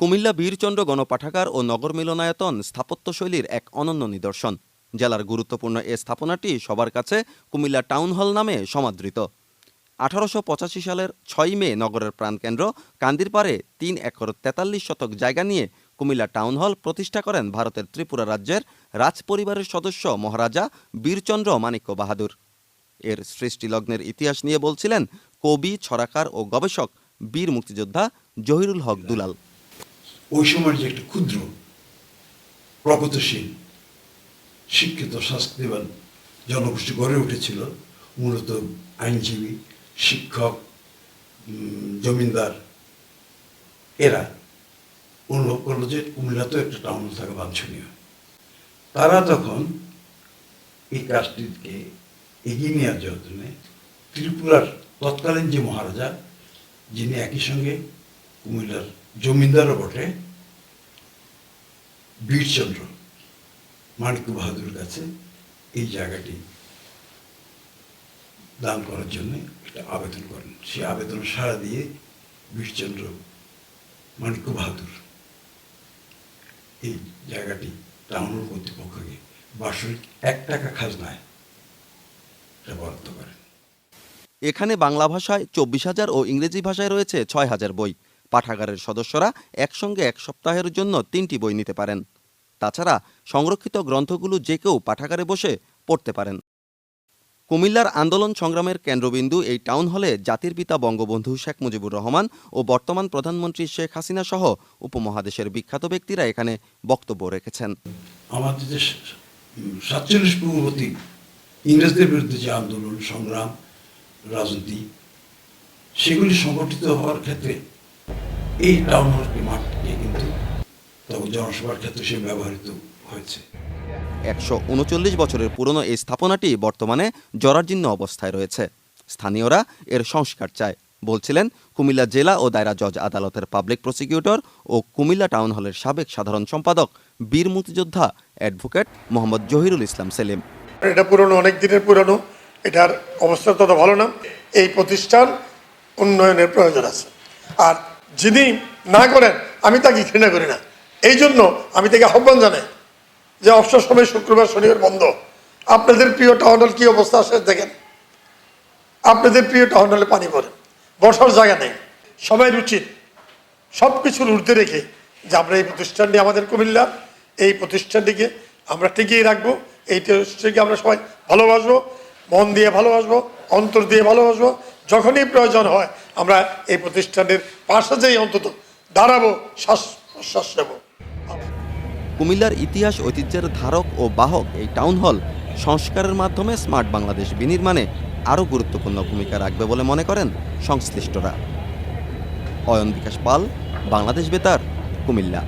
কুমিল্লা বীরচন্দ্র গণপাঠাগার ও নগর মিলনায়তন স্থাপত্যশৈলীর এক অনন্য নিদর্শন। জেলার গুরুত্বপূর্ণ এ স্থাপনাটি সবার কাছে কুমিল্লা টাউন হল নামে সমাদৃত। 1885 সালের 6 মে নগরের প্রাণকেন্দ্র কান্দিরপাড়ে 3 একর 43 শতক জায়গা নিয়ে কুমিল্লা টাউন হল প্রতিষ্ঠা করেন ভারতের ত্রিপুরা রাজ্যের রাজ পরিবারের সদস্য মহারাজা বীরচন্দ্র মাণিক্য বাহাদুর। এর সৃষ্টিলগ্নের ইতিহাস নিয়ে বলছিলেন কবি, ছড়াকার ও গবেষক বীর মুক্তিযোদ্ধা জহিরুল হক দুলাল। ওই সময়ের যে একটা ক্ষুদ্র প্রগতিশীল শিক্ষিত শাস্ত্রীবান জনগোষ্ঠী গড়ে উঠেছিল, মূলত আইনজীবী, শিক্ষক, জমিদার, এরা অনুভব করলো যে কুমিল্লাতেও একটা টাউন থাকা বাঞ্ছনীয়। তারা তখন এই কাজটিকে এগিয়ে নেওয়ার জন্য ত্রিপুরার তৎকালীন যে মহারাজা, যিনি একই সঙ্গে কুমিল্লার জমিদারও বটে, বীরচন্দ্র মাণিক্য বাহাদুর কাছে এই জায়গাটি দান করার জন্য একটা আবেদন করেন। সেই আবেদন সাড়া দিয়ে বীরচন্দ্র মাণিক্য বাহাদুর এই জায়গাটি টাউন কর্তৃপক্ষকে বার্ষিক 1 টাকা খাজনায় বরাদ্দ করেন। এখানে বাংলা ভাষায় 24,000 ও ইংরেজি ভাষায় রয়েছে 6,000 বই। পাঠাগারের সদস্যরা একসঙ্গে 1 সপ্তাহের জন্য 3টি বই নিতে পারেন। তাছাড়া সংরক্ষিত গ্রন্থগুলো যে কেউ পাঠাগারে বসে পড়তে পারেন। কুমিল্লার আন্দোলন সংগ্রামের কেন্দ্রবিন্দু এই টাউন হলে জাতির পিতা বঙ্গবন্ধু শেখ মুজিবুর রহমান ও বর্তমান প্রধানমন্ত্রী শেখ হাসিনা সহ উপমহাদেশের বিখ্যাত ব্যক্তিরা এখানে বক্তব্য রেখেছেন। আমাদের যে 47 পূর্ববর্তী ইংরেজদের বিরুদ্ধে যে আন্দোলন সংগ্রাম রাজনীতি, সেগুলি সংগঠিত হওয়ার ক্ষেত্রে এই টাউন হলটি মাঠটি কিন্তু তখন জনসভার ক্ষেত্রে সে ব্যবহৃত হয়েছে। 139 বছরের পুরনো এই স্থাপনাটি বর্তমানে জরাজীর্ণ অবস্থায় রয়েছে। স্থানীয়রা এর সংস্কার চায় বলছিলেন কুমিল্লা জেলা ও দায়রা জজ আদালতের পাবলিক প্রসিকিউটর ও কুমিল্লা টাউন হলের সাবেক সাধারণ সম্পাদক বীর মুক্তিযোদ্ধা অ্যাডভোকেট মোহাম্মদ জহিরুল ইসলাম সেলিম। এটা পুরনো, অনেক দিনের পুরনো, এটার অবস্থা তত ভালো না। এই প্রতিষ্ঠান উন্নয়নের প্রয়োজন আছে, আর যিনি না করেন আমি তাকে ঘৃণা করি না। এই জন্য আমি তাকে আহ্বান জানাই যে অবসর সময় শুক্রবার শনিবার বন্ধ, আপনাদের প্রিয় টাউন হল কী অবস্থা আসে দেখেন। আপনাদের প্রিয় টাউন হলে পানি পড়ে, বসার জায়গা নেই। সবাই উচিত সব কিছুর ঊর্ধ্বে রেখে যে আমরা এই প্রতিষ্ঠানটি, আমাদের কুমিল্লা, এই প্রতিষ্ঠানটিকে আমরা টিকিয়ে রাখবো। এই প্রতিষ্ঠানটিকে আমরা সবাই ভালোবাসবো, মন দিয়ে ভালোবাসবো, অন্তর দিয়ে ভালোবাসবো। যখনই প্রয়োজন হয় আমরা এই প্রতিষ্ঠানের পাশে যেই অন্তত দাঁড়াবো, শ্বাস প্রশ্বাস নেব। কুমিল্লার ইতিহাস ঐতিহ্যের ধারক ও বাহক এই টাউন হল সংস্কারের মাধ্যমে স্মার্ট বাংলাদেশ বিনির্মাণে আরও গুরুত্বপূর্ণ ভূমিকা রাখবে বলে মনে করেন সংশ্লিষ্টরা। অয়ন বিকাশ পাল, বাংলাদেশ বেতার, কুমিল্লা।